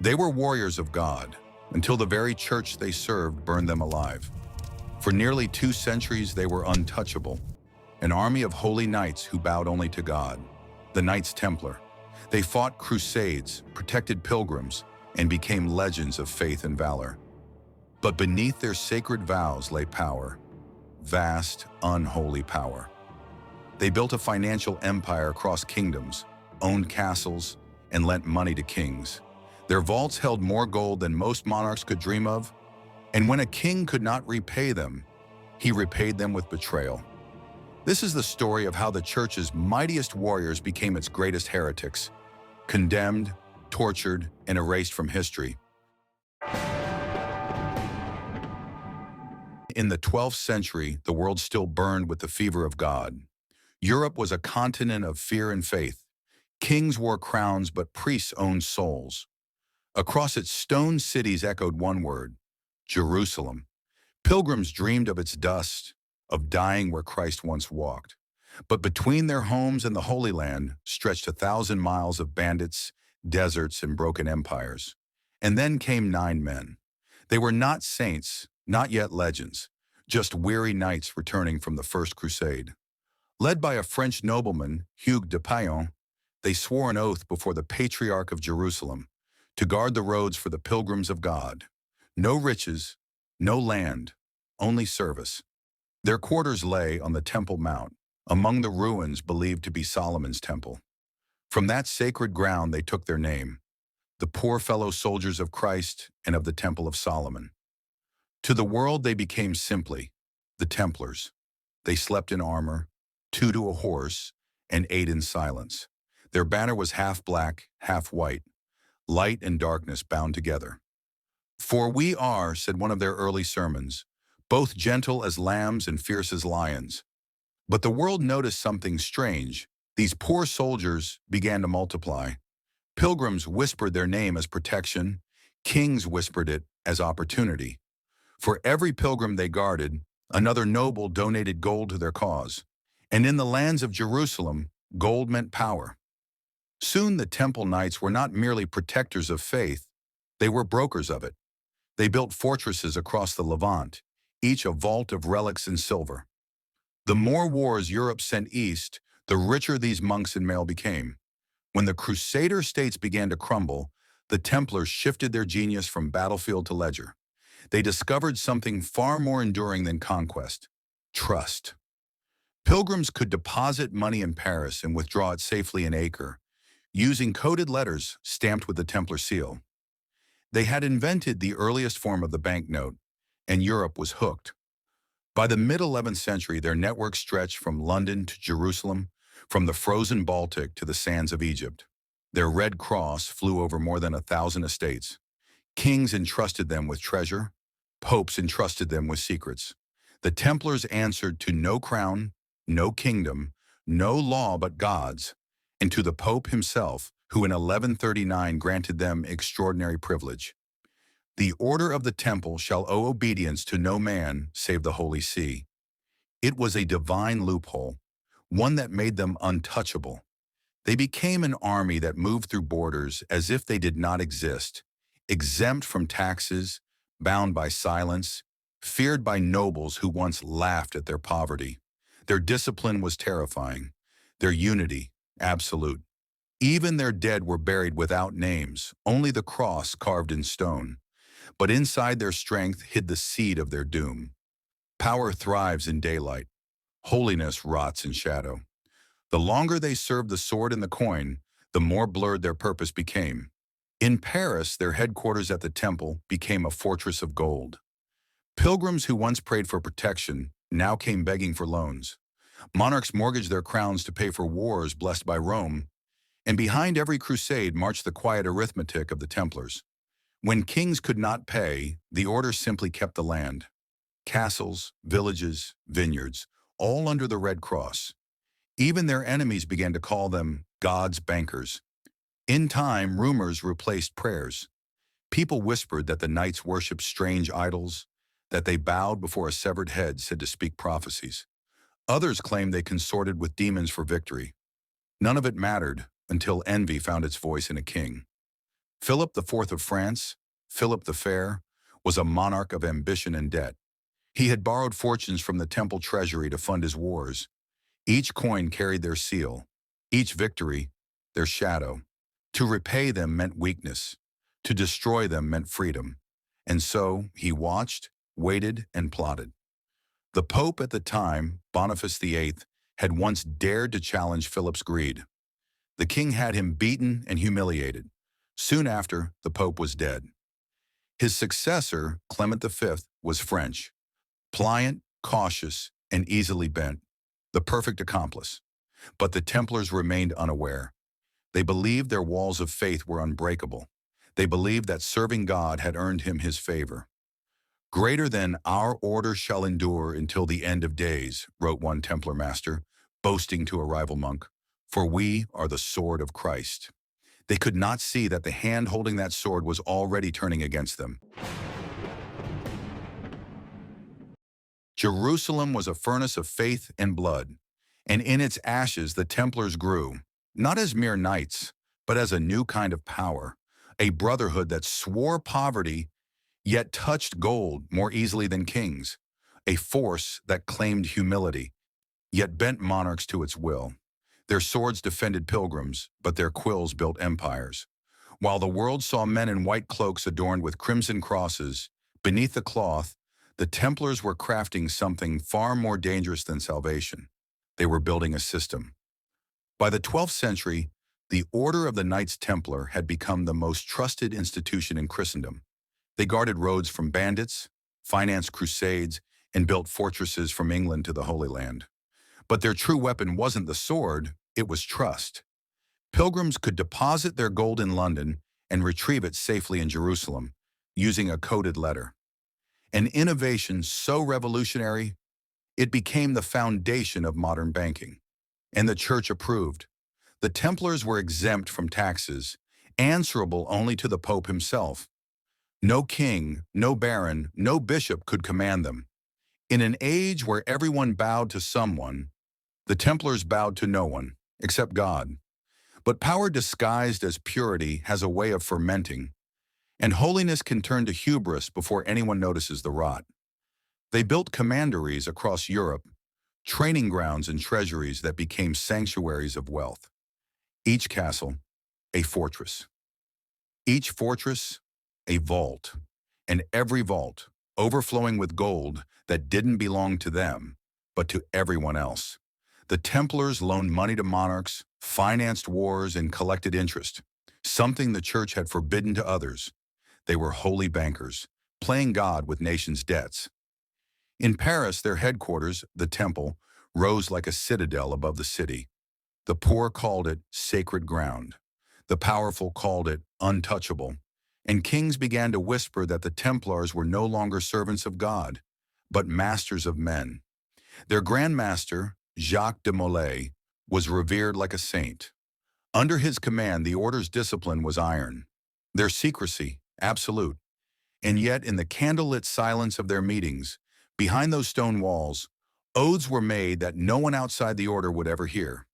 They were warriors of God, until the very church they served burned them alive. For nearly 2 centuries they were untouchable, an army of holy knights who bowed only to God, the Knights Templar. They fought crusades, protected pilgrims, and became legends of faith and valor. But beneath their sacred vows lay power, vast, unholy power. They built a financial empire across kingdoms, owned castles, and lent money to kings. Their vaults held more gold than most monarchs could dream of, and when a king could not repay them, he repaid them with betrayal. This is the story of how the church's mightiest warriors became its greatest heretics, condemned, tortured, and erased from history. In the 12th century, the world still burned with the fever of God. Europe was a continent of fear and faith. Kings wore crowns, but priests owned souls. Across its stone cities echoed one word: Jerusalem. Pilgrims dreamed of its dust, of dying where Christ once walked. But between their homes and the Holy Land stretched 1,000 miles of bandits, deserts, and broken empires. And then came 9 men. They were not saints, not yet legends, just weary knights returning from the First Crusade. Led by a French nobleman, Hugues de Payon, they swore an oath before the Patriarch of Jerusalem to guard the roads for the pilgrims of God. No riches, no land, only service. Their quarters lay on the Temple Mount, among the ruins believed to be Solomon's temple. From that sacred ground they took their name, the poor fellow soldiers of Christ and of the Temple of Solomon. To the world they became simply the Templars. They slept in armor, 2 to a horse, and ate in silence. Their banner was half black, half white, light and darkness bound together. "For we are," said one of their early sermons, "both gentle as lambs and fierce as lions." But the world noticed something strange. These poor soldiers began to multiply. Pilgrims whispered their name as protection. Kings whispered it as opportunity. For every pilgrim they guarded, another noble donated gold to their cause. And in the lands of Jerusalem, gold meant power. Soon the Temple Knights were not merely protectors of faith, they were brokers of it. They built fortresses across the Levant, each a vault of relics and silver. The more wars Europe sent east, the richer these monks and mail became. When the Crusader states began to crumble, the Templars shifted their genius from battlefield to ledger. They discovered something far more enduring than conquest: trust. Pilgrims could deposit money in Paris and withdraw it safely in Acre, using coded letters stamped with the Templar seal. They had invented the earliest form of the banknote, and Europe was hooked. By the mid-11th century, their network stretched from London to Jerusalem, from the frozen Baltic to the sands of Egypt. Their Red Cross flew over more than 1,000 estates. Kings entrusted them with treasure. Popes entrusted them with secrets. The Templars answered to no crown, no kingdom, no law but God's, and to the Pope himself, who in 1139 granted them extraordinary privilege. The order of the temple shall owe obedience to no man save the Holy See. It was a divine loophole, one that made them untouchable. They became an army that moved through borders as if they did not exist, exempt from taxes, bound by silence, feared by nobles who once laughed at their poverty. Their discipline was terrifying, their unity absolute. Even their dead were buried without names, only the cross carved in stone. But inside their strength hid the seed of their doom. Power thrives in daylight. Holiness rots in shadow. The longer they served the sword and the coin, the more blurred their purpose became. In Paris, their headquarters at the temple became a fortress of gold. Pilgrims who once prayed for protection now came begging for loans. Monarchs mortgaged their crowns to pay for wars blessed by Rome, and behind every crusade marched the quiet arithmetic of the Templars. When kings could not pay, the order simply kept the land. Castles, villages, vineyards, all under the Red Cross. Even their enemies began to call them God's bankers. In time, rumors replaced prayers. People whispered that the knights worshipped strange idols, that they bowed before a severed head said to speak prophecies. Others claimed they consorted with demons for victory. None of it mattered until envy found its voice in a king. Philip IV of France, Philip the Fair, was a monarch of ambition and debt. He had borrowed fortunes from the temple treasury to fund his wars. Each coin carried their seal, each victory their shadow. To repay them meant weakness. To destroy them meant freedom. And so he watched, waited, and plotted. The Pope at the time, Boniface VIII, had once dared to challenge Philip's greed. The king had him beaten and humiliated. Soon after, the Pope was dead. His successor, Clement V, was French, pliant, cautious, and easily bent, the perfect accomplice. But the Templars remained unaware. They believed their walls of faith were unbreakable. They believed that serving God had earned him his favor. "Greater than our order shall endure until the end of days," wrote one Templar master, boasting to a rival monk, "for we are the sword of Christ." They could not see that the hand holding that sword was already turning against them. Jerusalem was a furnace of faith and blood, and in its ashes the Templars grew, not as mere knights, but as a new kind of power, a brotherhood that swore poverty yet touched gold more easily than kings, a force that claimed humility, yet bent monarchs to its will. Their swords defended pilgrims, but their quills built empires. While the world saw men in white cloaks adorned with crimson crosses, beneath the cloth, the Templars were crafting something far more dangerous than salvation. They were building a system. By the 12th century, the Order of the Knights Templar had become the most trusted institution in Christendom. They guarded roads from bandits, financed crusades, and built fortresses from England to the Holy Land. But their true weapon wasn't the sword, it was trust. Pilgrims could deposit their gold in London and retrieve it safely in Jerusalem, using a coded letter. An innovation so revolutionary, it became the foundation of modern banking. And the Church approved. The Templars were exempt from taxes, answerable only to the Pope himself. No king, no baron, no bishop could command them. In an age where everyone bowed to someone, the Templars bowed to no one, except God. But power disguised as purity has a way of fermenting, and holiness can turn to hubris before anyone notices the rot. They built commanderies across Europe, training grounds and treasuries that became sanctuaries of wealth. Each castle, a fortress. Each fortress, a vault. And every vault, overflowing with gold that didn't belong to them, but to everyone else. The Templars loaned money to monarchs, financed wars, and collected interest, something the Church had forbidden to others. They were holy bankers, playing God with nations' debts. In Paris, their headquarters, the Temple, rose like a citadel above the city. The poor called it sacred ground. The powerful called it untouchable. And kings began to whisper that the Templars were no longer servants of God, but masters of men. Their Grand Master, Jacques de Molay, was revered like a saint. Under his command, the order's discipline was iron, their secrecy absolute. And yet, in the candlelit silence of their meetings, behind those stone walls, oaths were made that no one outside the order would ever hear.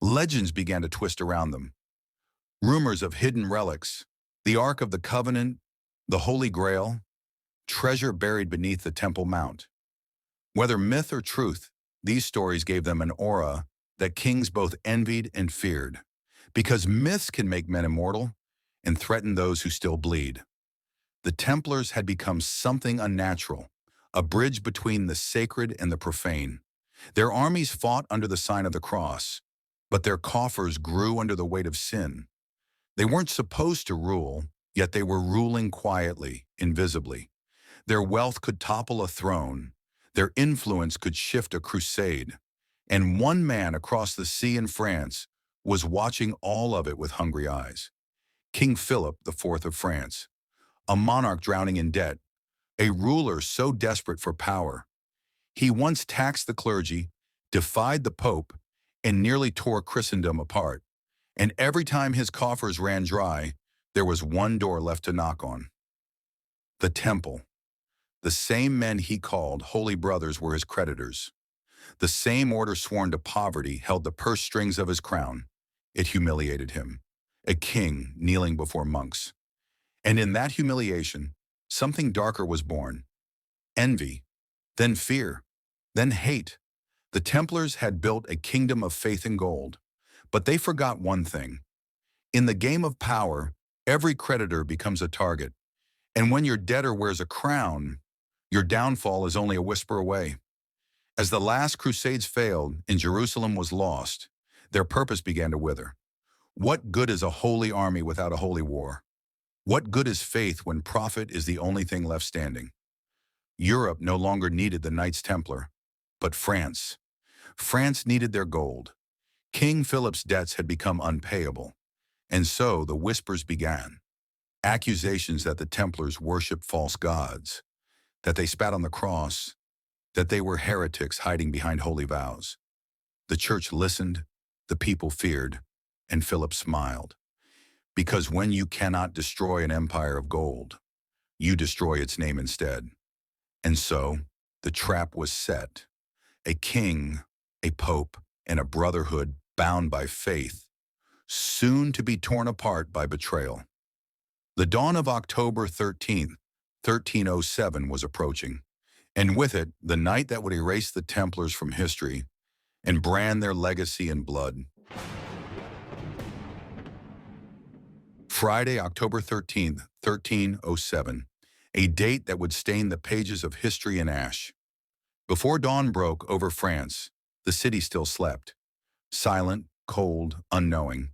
Legends began to twist around them. Rumors of hidden relics, the Ark of the Covenant, the Holy Grail, treasure buried beneath the Temple Mount. Whether myth or truth, these stories gave them an aura that kings both envied and feared, because myths can make men immortal and threaten those who still bleed. The Templars had become something unnatural, a bridge between the sacred and the profane. Their armies fought under the sign of the cross, but their coffers grew under the weight of sin. They weren't supposed to rule, yet they were ruling quietly, invisibly. Their wealth could topple a throne. Their influence could shift a crusade. And one man across the sea in France was watching all of it with hungry eyes. King Philip IV of France, a monarch drowning in debt, a ruler so desperate for power. He once taxed the clergy, defied the Pope, and nearly tore Christendom apart. And every time his coffers ran dry, there was one door left to knock on. The Temple. The same men he called holy brothers were his creditors. The same order sworn to poverty held the purse strings of his crown. It humiliated him, a king kneeling before monks. And in that humiliation, something darker was born. Envy, then fear, then hate. The Templars had built a kingdom of faith and gold, but they forgot one thing. In the game of power, every creditor becomes a target. And when your debtor wears a crown, your downfall is only a whisper away. As the last Crusades failed and Jerusalem was lost, their purpose began to wither. What good is a holy army without a holy war? What good is faith when profit is the only thing left standing? Europe no longer needed the Knights Templar, but France. France needed their gold. King Philip's debts had become unpayable, and so the whispers began. Accusations that the Templars worshiped false gods, that they spat on the cross, that they were heretics hiding behind holy vows. The church listened, the people feared, and Philip smiled. Because when you cannot destroy an empire of gold, you destroy its name instead. And so, the trap was set. A king, a pope, and a brotherhood bound by faith, soon to be torn apart by betrayal. The dawn of October 13th, 1307 was approaching, and with it, the night that would erase the Templars from history and brand their legacy in blood. Friday, October 13th, 1307, a date that would stain the pages of history in ash. Before dawn broke over France, the city still slept, silent, cold, unknowing.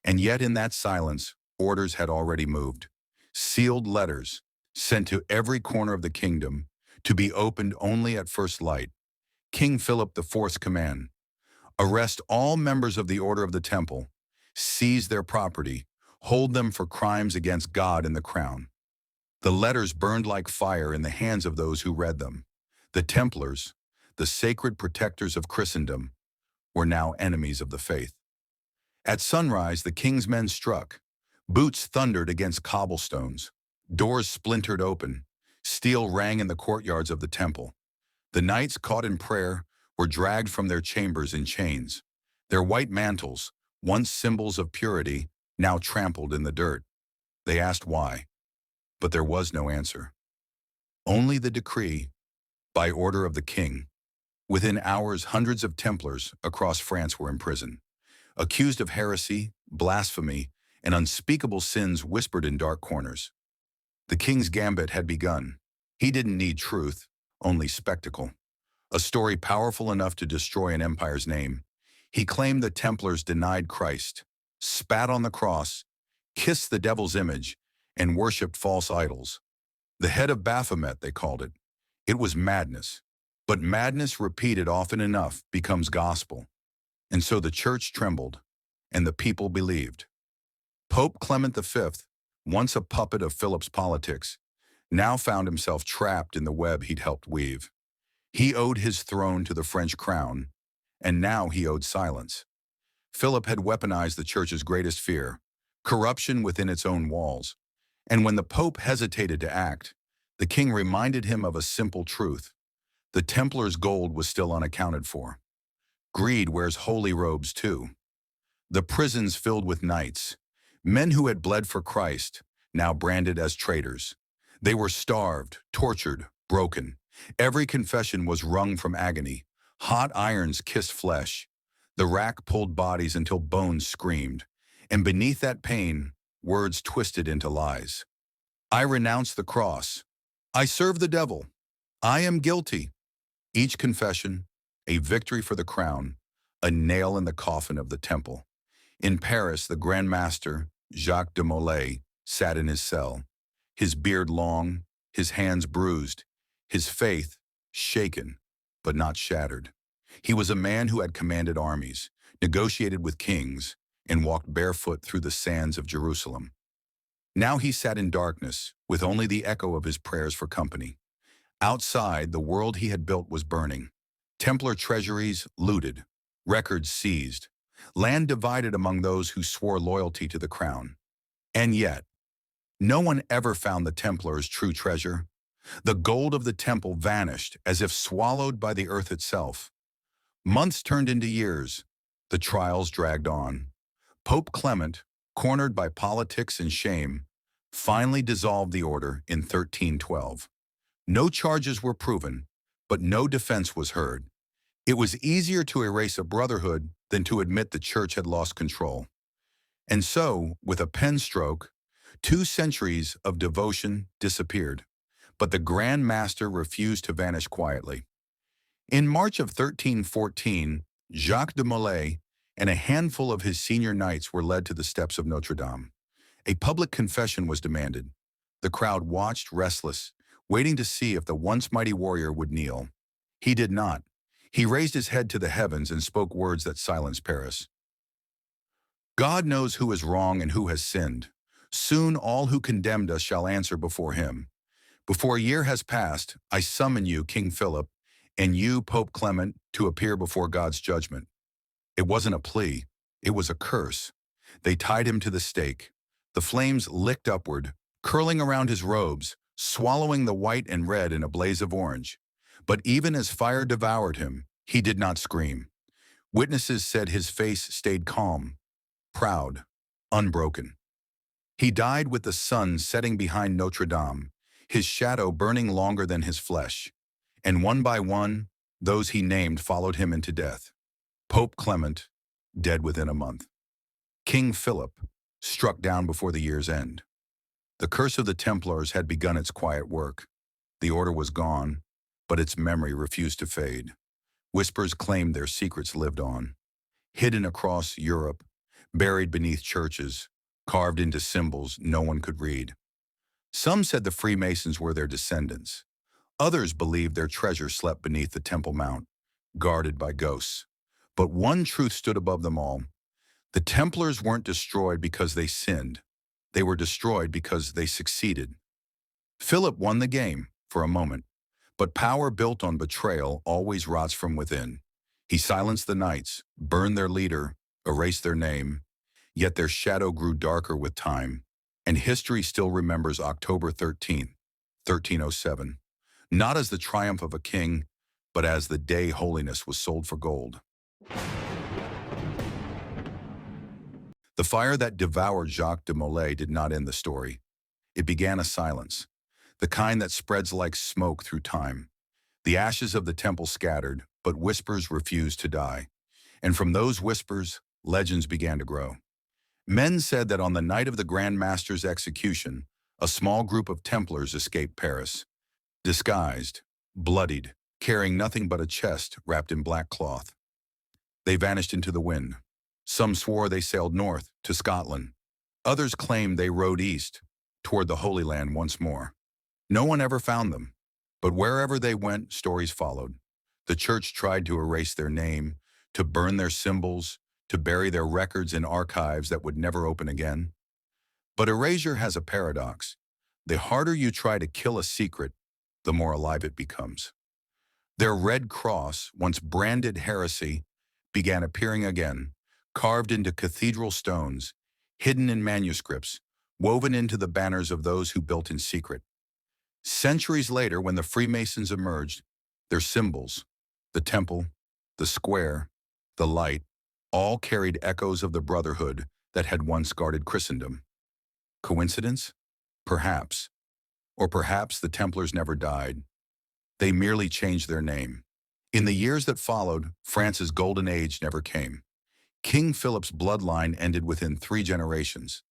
And yet in that silence, orders had already moved. Sealed letters, sent to every corner of the kingdom, to be opened only at first light. King Philip IV's command: arrest all members of the Order of the Temple, seize their property, hold them for crimes against God and the crown. The letters burned like fire in the hands of those who read them. The Templars, the sacred protectors of Christendom, were now enemies of the faith. At sunrise, the king's men struck. Boots thundered against cobblestones. Doors splintered open. Steel rang in the courtyards of the temple. The knights, caught in prayer, were dragged from their chambers in chains. Their white mantles, once symbols of purity, now trampled in the dirt. They asked why, but there was no answer. Only the decree, by order of the king. Within hours, hundreds of Templars across France were imprisoned. Accused of heresy, blasphemy, and unspeakable sins whispered in dark corners. The king's gambit had begun. He didn't need truth, only spectacle. A story powerful enough to destroy an empire's name. He claimed the Templars denied Christ, spat on the cross, kissed the devil's image, and worshipped false idols. The head of Baphomet, they called it. It was madness. But madness repeated often enough becomes gospel. And so the church trembled, and the people believed. Pope Clement V, once a puppet of Philip's politics, now found himself trapped in the web he'd helped weave. He owed his throne to the French crown, and now he owed silence. Philip had weaponized the church's greatest fear, corruption within its own walls. And when the Pope hesitated to act, the king reminded him of a simple truth. The Templars' gold was still unaccounted for. Greed wears holy robes too. The prisons filled with knights, men who had bled for Christ, now branded as traitors. They were starved, tortured, broken. Every confession was wrung from agony. Hot irons kissed flesh. The rack pulled bodies until bones screamed. And beneath that pain, words twisted into lies. I renounce the cross. I serve the devil. I am guilty. Each confession, a victory for the crown, a nail in the coffin of the temple. In Paris, the Grand Master, Jacques de Molay, sat in his cell, his beard long, his hands bruised, his faith shaken, but not shattered. He was a man who had commanded armies, negotiated with kings, and walked barefoot through the sands of Jerusalem. Now he sat in darkness, with only the echo of his prayers for company. Outside, the world he had built was burning. Templar treasuries looted, records seized, land divided among those who swore loyalty to the crown. And yet, no one ever found the Templars' true treasure. The gold of the temple vanished as if swallowed by the earth itself. Months turned into years. The trials dragged on. Pope Clement, cornered by politics and shame, finally dissolved the order in 1312. No charges were proven, but no defense was heard. It was easier to erase a brotherhood than to admit the church had lost control. And so, with a pen stroke, 2 centuries of devotion disappeared. But the Grand Master refused to vanish quietly. In March of 1314, Jacques de Molay and a handful of his senior knights were led to the steps of Notre Dame. A public confession was demanded. The crowd watched, restless, waiting to see if the once mighty warrior would kneel. He did not. He raised his head to the heavens and spoke words that silenced Paris. God knows who is wrong and who has sinned. Soon all who condemned us shall answer before him. Before a year has passed, I summon you, King Philip, and you, Pope Clement, to appear before God's judgment. It wasn't a plea, it was a curse. They tied him to the stake. The flames licked upward, curling around his robes, swallowing the white and red in a blaze of orange. But even as fire devoured him, he did not scream. Witnesses said his face stayed calm, proud, unbroken. He died with the sun setting behind Notre Dame, his shadow burning longer than his flesh. And one by one, those he named followed him into death. Pope Clement, dead within a month. King Philip, struck down before the year's end. The curse of the Templars had begun its quiet work. The order was gone, but its memory refused to fade. Whispers claimed their secrets lived on. Hidden across Europe, buried beneath churches, carved into symbols no one could read. Some said the Freemasons were their descendants. Others believed their treasure slept beneath the Temple Mount, guarded by ghosts. But one truth stood above them all. The Templars weren't destroyed because they sinned. They were destroyed because they succeeded. Philip won the game for a moment, but power built on betrayal always rots from within. He silenced the knights, burned their leader, erased their name, yet their shadow grew darker with time, and history still remembers October 13th, 1307, not as the triumph of a king, but as the day holiness was sold for gold. The fire that devoured Jacques de Molay did not end the story. It began a silence, the kind that spreads like smoke through time. The ashes of the temple scattered, but whispers refused to die. And from those whispers, legends began to grow. Men said that on the night of the Grand Master's execution, a small group of Templars escaped Paris, disguised, bloodied, carrying nothing but a chest wrapped in black cloth. They vanished into the wind. Some swore they sailed north to Scotland. Others claimed they rode east, toward the Holy Land once more. No one ever found them, but wherever they went, stories followed. The church tried to erase their name, to burn their symbols, to bury their records in archives that would never open again. But erasure has a paradox. The harder you try to kill a secret, the more alive it becomes. Their red cross, once branded heresy, began appearing again, carved into cathedral stones, hidden in manuscripts, woven into the banners of those who built in secret. Centuries later, when the Freemasons emerged, their symbols, the temple, the square, the light, all carried echoes of the Brotherhood that had once guarded Christendom. Coincidence? Perhaps. Or perhaps the Templars never died. They merely changed their name. In the years that followed, France's golden age never came. King Philip's bloodline ended within 3 generations.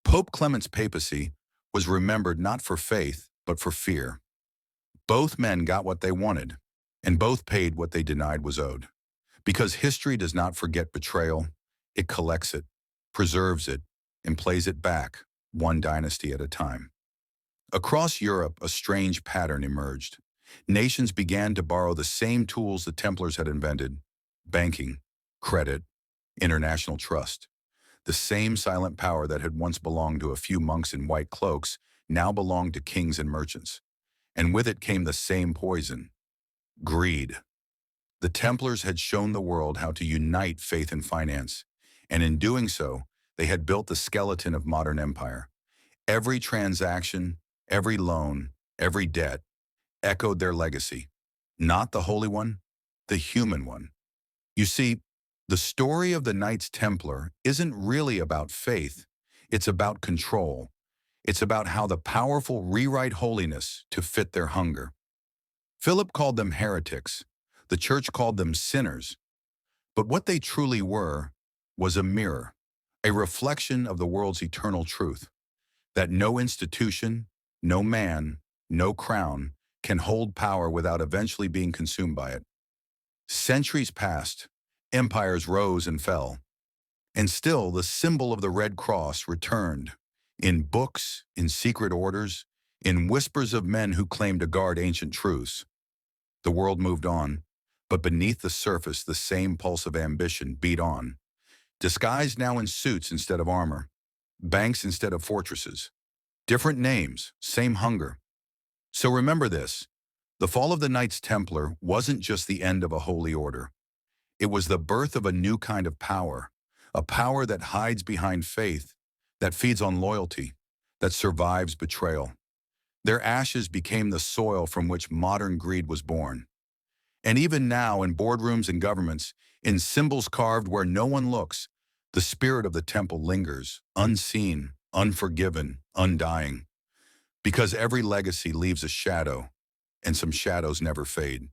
Pope Clement's papacy was remembered not for faith, but for fear. Both men got what they wanted, and both paid what they denied was owed. Because history does not forget betrayal, it collects it, preserves it, and plays it back, one dynasty at a time. Across Europe, a strange pattern emerged. Nations began to borrow the same tools the Templars had invented: banking, credit, international trust. The same silent power that had once belonged to a few monks in white cloaks now belonged to kings and merchants. And with it came the same poison: greed. The Templars had shown the world how to unite faith and finance, and in doing so, they had built the skeleton of modern empire. Every transaction, every loan, every debt echoed their legacy. Not the holy one, the human one. You see, the story of the Knights Templar isn't really about faith, it's about control. It's about how the powerful rewrite holiness to fit their hunger. Philip called them heretics. The church called them sinners. But what they truly were was a mirror, a reflection of the world's eternal truth, that no institution, no man, no crown can hold power without eventually being consumed by it. Centuries passed, empires rose and fell, and still the symbol of the Red Cross returned, in books, in secret orders, in whispers of men who claimed to guard ancient truths. The world moved on, but beneath the surface the same pulse of ambition beat on, disguised now in suits instead of armor, banks instead of fortresses. Different names, same hunger. So remember this, the fall of the Knights Templar wasn't just the end of a holy order. It was the birth of a new kind of power, a power that hides behind faith, that feeds on loyalty, that survives betrayal. Their ashes became the soil from which modern greed was born. And even now, in boardrooms and governments, in symbols carved where no one looks, the spirit of the temple lingers, unseen, unforgiven, undying. Because every legacy leaves a shadow, and some shadows never fade.